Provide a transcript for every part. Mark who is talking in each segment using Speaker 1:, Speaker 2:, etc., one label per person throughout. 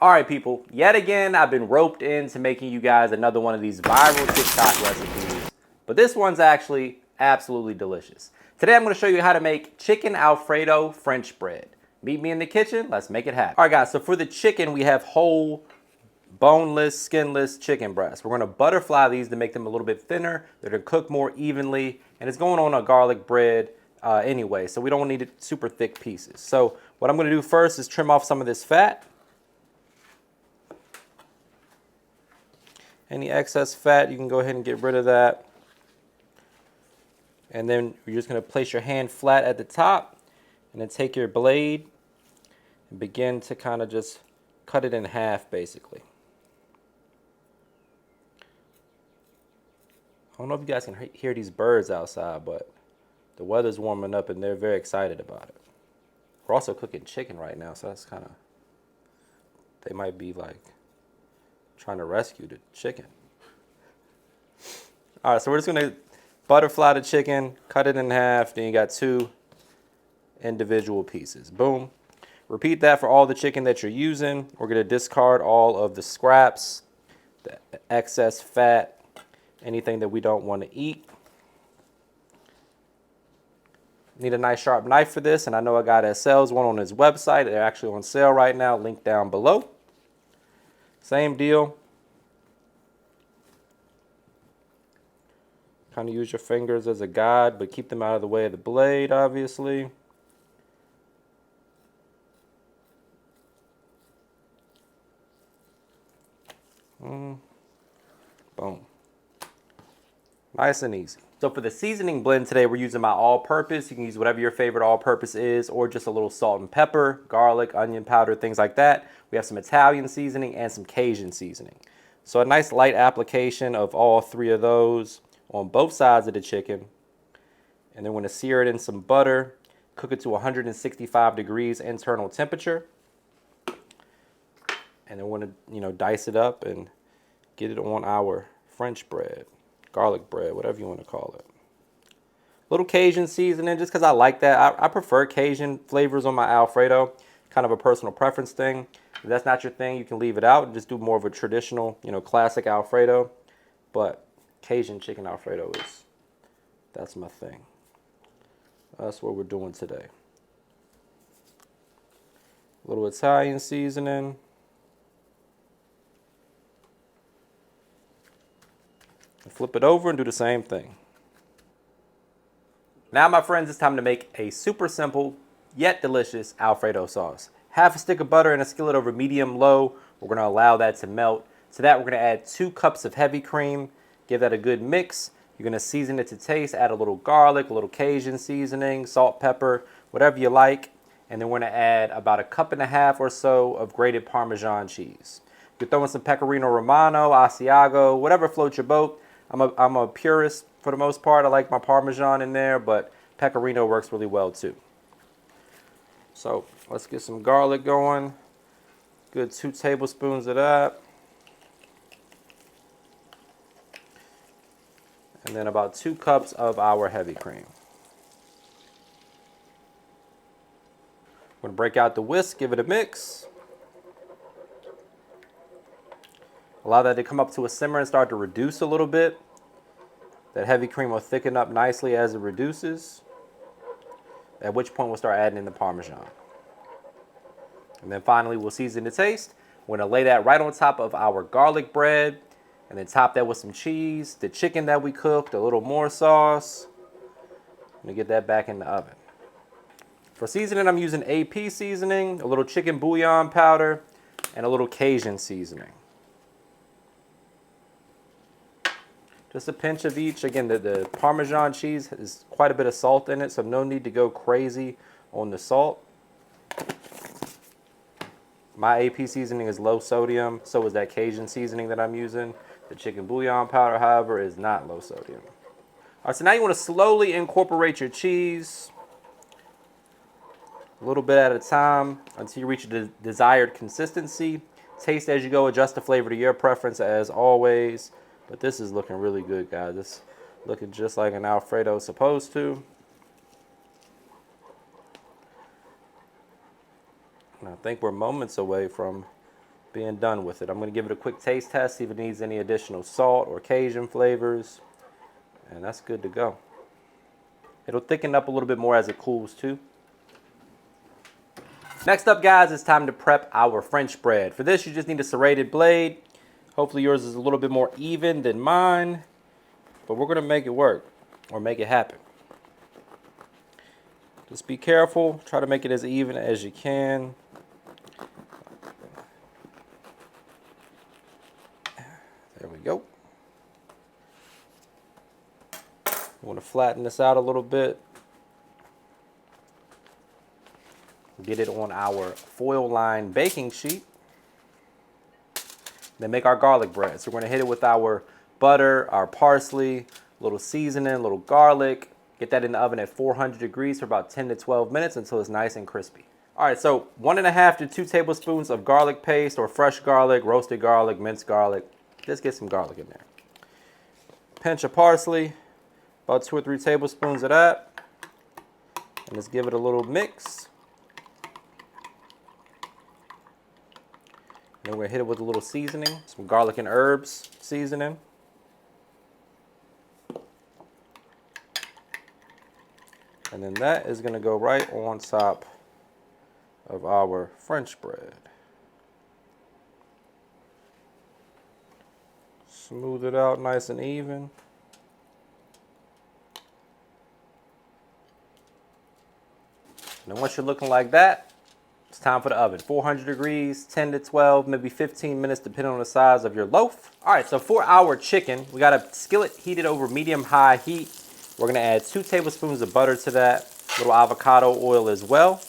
Speaker 1: All right, people, yet again, I've been roped into making you guys another one of these viral TikTok recipes, but this one's actually absolutely delicious. Today, I'm gonna show you how to make chicken Alfredo French bread. Meet me in the kitchen, let's make it happen. All right, guys, so for the chicken, we have whole, boneless, skinless chicken breasts. We're gonna butterfly these to make them a little bit thinner. They're gonna cook more evenly, and it's going on a garlic bread anyway, so we don't need it super thick pieces. So what I'm gonna do first is trim off some of this fat. Any excess fat, you can go ahead and get rid of that. And then you're just gonna place your hand flat at the top and then take your blade and begin to kind of just cut it in half, basically. I don't know if you guys can hear these birds outside, but the weather's warming up and they're very excited about it. We're also cooking chicken right now, so that's kind of, they might be like trying to rescue the chicken. All right, so we're just gonna butterfly the chicken, cut it in half, then you got two individual pieces. Boom. Repeat that for all the chicken that you're using. We're gonna discard all of the scraps, the excess fat, anything that we don't want to eat. Need a nice sharp knife for this, and I know a guy that sells one on his website. They're actually on sale right now, link down below. Same deal. Kind of use your fingers as a guide, but keep them out of the way of the blade, obviously. Boom. Nice and easy. So for the seasoning blend today, we're using my all-purpose. You can use whatever your favorite all-purpose is, or just a little salt and pepper, garlic, onion powder, things like that. We have some Italian seasoning and some Cajun seasoning. So a nice light application of all three of those on both sides of the chicken. And then we're gonna sear it in some butter, cook it to 165 degrees internal temperature. And then we're gonna, dice it up and get it on our French bread, garlic bread, whatever you want to call it. Little Cajun seasoning, just because I like that. I prefer Cajun flavors on my Alfredo, kind of a personal preference thing. If that's not your thing, you can leave it out and just do more of a traditional, classic Alfredo. But Cajun chicken Alfredo that's my thing. That's what we're doing today. A little Italian seasoning. Flip it over and do the same thing. Now, my friends, it's time to make a super simple yet delicious Alfredo sauce. Half a stick of butter in a skillet over medium-low. We're gonna allow that to melt. To that, we're gonna add 2 cups of heavy cream. Give that a good mix. You're gonna season it to taste. Add a little garlic, a little Cajun seasoning, salt, pepper, whatever you like. And then we're gonna add about 1.5 cups or so of grated Parmesan cheese. You can throw in some Pecorino Romano, Asiago, whatever floats your boat. I'm a purist for the most part. I like my Parmesan in there, but Pecorino works really well too. So let's get some garlic going. Good 2 tablespoons of that. And then about 2 cups of our heavy cream. We're gonna break out the whisk, give it a mix. Allow that to come up to a simmer and start to reduce a little bit. That heavy cream will thicken up nicely as it reduces, at which point we'll start adding in the Parmesan. And then finally, we'll season to taste. We're gonna lay that right on top of our garlic bread, and then top that with some cheese, the chicken that we cooked, a little more sauce. I'm gonna get that back in the oven. For seasoning, I'm using AP seasoning, a little chicken bouillon powder, and a little Cajun seasoning. Just a pinch of each. Again, the Parmesan cheese has quite a bit of salt in it, so no need to go crazy on the salt. My AP seasoning is low sodium, so is that Cajun seasoning that I'm using. The chicken bouillon powder, however, is not low sodium. All right, so now you want to slowly incorporate your cheese, a little bit at a time until you reach the desired consistency. Taste as you go, adjust the flavor to your preference as always. But this is looking really good, guys. It's looking just like an Alfredo is supposed to. And I think we're moments away from being done with it. I'm going to give it a quick taste test, see if it needs any additional salt or Cajun flavors. And that's good to go. It'll thicken up a little bit more as it cools too. Next up, guys, it's time to prep our French bread. For this, you just need a serrated blade. Hopefully yours is a little bit more even than mine, but we're gonna make it work or make it happen. Just be careful, try to make it as even as you can. There we go. You want to flatten this out a little bit. Get it on our foil lined baking sheet. Then make our garlic bread. So we're going to hit it with our butter, our parsley, a little seasoning, a little garlic. Get that in the oven at 400 degrees for about 10 to 12 minutes until it's nice and crispy. All right, so 1.5 to 2 tablespoons of garlic paste or fresh garlic, roasted garlic, minced garlic. Just get some garlic in there. Pinch of parsley, about 2 or 3 tablespoons of that. And just give it a little mix. Then we're gonna hit it with a little seasoning, some garlic and herbs seasoning. And then that is gonna go right on top of our French bread. Smooth it out nice and even. And then once you're looking like that, it's time for the oven. 400 degrees, 10 to 12, maybe 15 minutes, depending on the size of your loaf. All right, so for our chicken, we got a skillet heated over medium-high heat. We're gonna add 2 tablespoons of butter to that, a little avocado oil as well.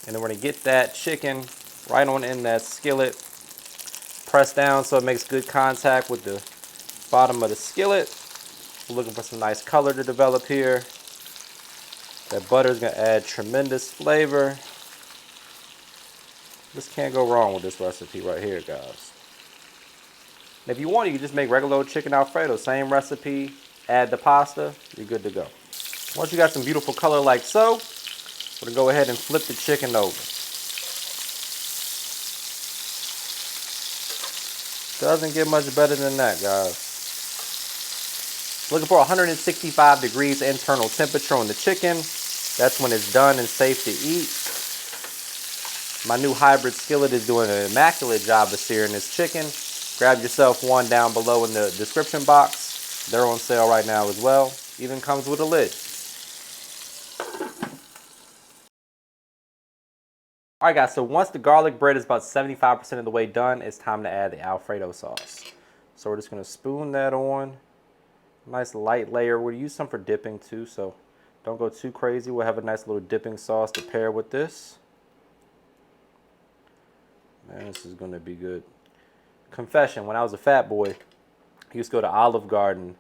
Speaker 1: And then we're gonna get that chicken right on in that skillet. Press down so it makes good contact with the bottom of the skillet. We're looking for some nice color to develop here. That butter is gonna add tremendous flavor. Just can't go wrong with this recipe right here, guys. And if you want, you can just make regular old chicken Alfredo. Same recipe, add the pasta, you're good to go. Once you got some beautiful color like so, we're gonna go ahead and flip the chicken over. Doesn't get much better than that, guys. Looking for 165 degrees internal temperature on the chicken. That's when it's done and safe to eat. My new hybrid skillet is doing an immaculate job of searing this chicken. Grab yourself one down below in the description box. They're on sale right now as well. Even comes with a lid. All right, guys, so once the garlic bread is about 75% of the way done, it's time to add the Alfredo sauce. So we're just gonna spoon that on. Nice light layer. We'll use some for dipping too, so don't go too crazy. We'll have a nice little dipping sauce to pair with this. Man, this is gonna be good. Confession, when I was a fat boy, I used to go to Olive Garden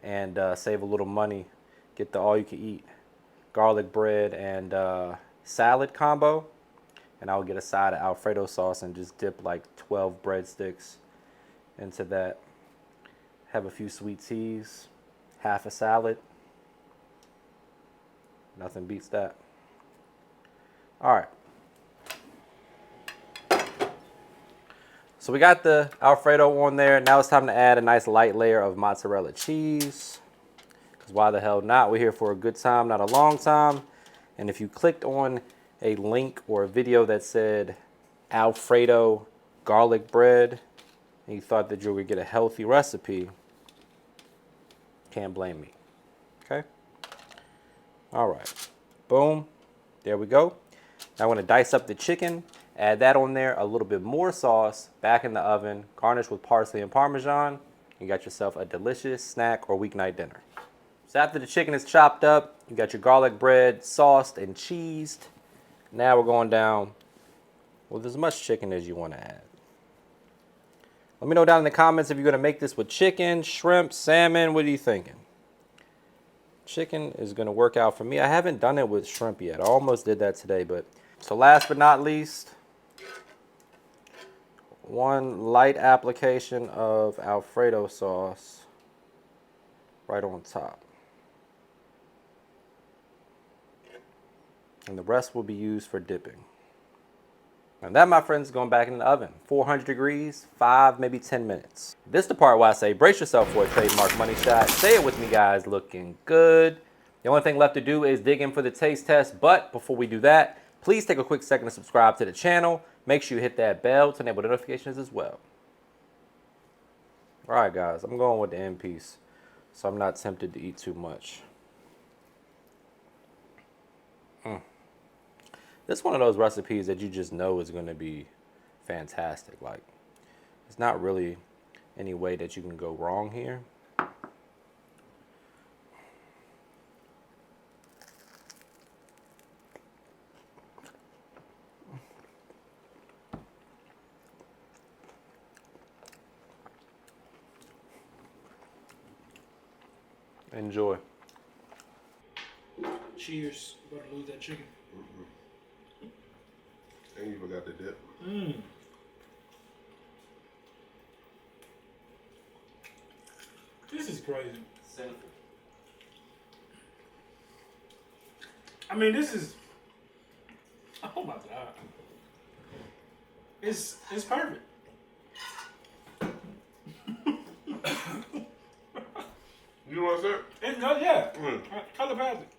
Speaker 1: and save a little money, get the all-you-can-eat garlic bread and salad combo, and I would get a side of Alfredo sauce and just dip like 12 breadsticks into that. Have a few sweet teas, half a salad. Nothing beats that. All right. So we got the Alfredo on there. Now it's time to add a nice light layer of mozzarella cheese. Because why the hell not? We're here for a good time, not a long time. And if you clicked on a link or a video that said Alfredo garlic bread, and you thought that you were going to get a healthy recipe, can't blame me. Okay? All right. Boom. There we go. Now I'm going to dice up the chicken. Add that on there, a little bit more sauce, back in the oven, garnish with parsley and parmesan. You got yourself a delicious snack or weeknight dinner. So after the chicken is chopped up, you got your garlic bread sauced and cheesed. Now we're going down with as much chicken as you want to add. Let me know down in the comments if you're going to make this with chicken, shrimp, salmon. What are you thinking? Chicken is going to work out for me. I haven't done it with shrimp yet. I almost did that today, but so last but not least, one light application of Alfredo sauce right on top. And the rest will be used for dipping. And that, my friends, is going back in the oven. 400 degrees, 5, maybe 10 minutes. This is the part where I say, brace yourself for a trademark money shot. Say it with me, guys. Looking good. The only thing left to do is dig in for the taste test. But before we do that, please take a quick second to subscribe to the channel. Make sure you hit that bell to enable notifications as well. All right, guys. I'm going with the end piece, so I'm not tempted to eat too much. This is one of those recipes that you just know is going to be fantastic. Like, it's not really any way that you can go wrong here. Enjoy.
Speaker 2: Cheers. About to lose that chicken.
Speaker 3: And you forgot the dip.
Speaker 2: This is crazy.
Speaker 1: Sinful.
Speaker 2: I mean, this is. Oh my god. It's perfect.
Speaker 3: You know what I said?
Speaker 2: Yeah. Color passes.